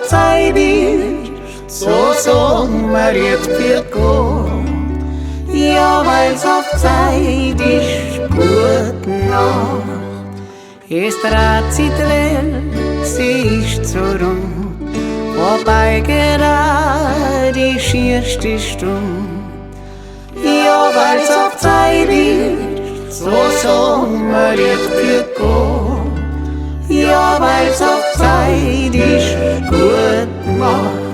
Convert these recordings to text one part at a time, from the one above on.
Zeit ist, so sagen wir jetzt für gut. Ja, weil's auf Zeit ist, gute Nacht. Es dreht sich die Welt, sie ist so rund, wobei gerade die schierste Stunde. Ja, weil's auf Zeit ist, so sagen wir jetzt für gut. Ja, weil's auf Zeit ist, gute Nacht.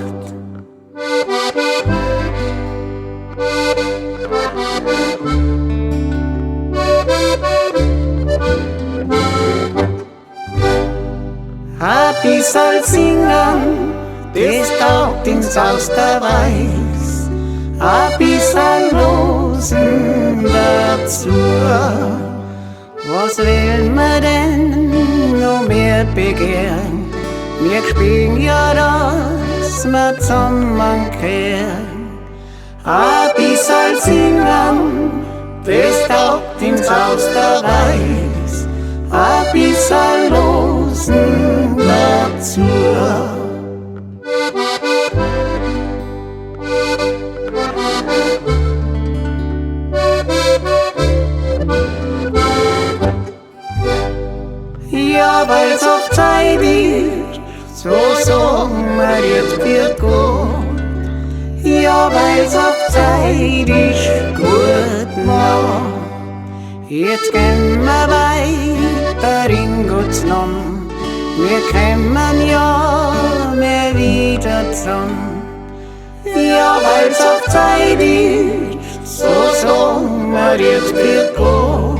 Ein bisschen singen, das taugt ins Haus der Weiß. Ein bisschen losen dazu. Was will man denn noch mehr begehren? Wir spielen ja, dass wir zusammenkehren. Ein bisschen singen, das taugt ins Haus der Weiß. Ein bisschen losen dazu. Ja, weil's auf Zeit ist, so sagen wir jetzt für gut. Ja, weil's auf Zeit ist, gut Nacht. Jetzt gehen wir weiter in Gottes Namen. Wir kommen ja mehr wieder zusammen. Ja, weil's auf Zeit ist, so sagen wir jetzt für gut.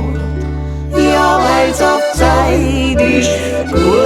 Ja, weil's auf Zeit ist, gut.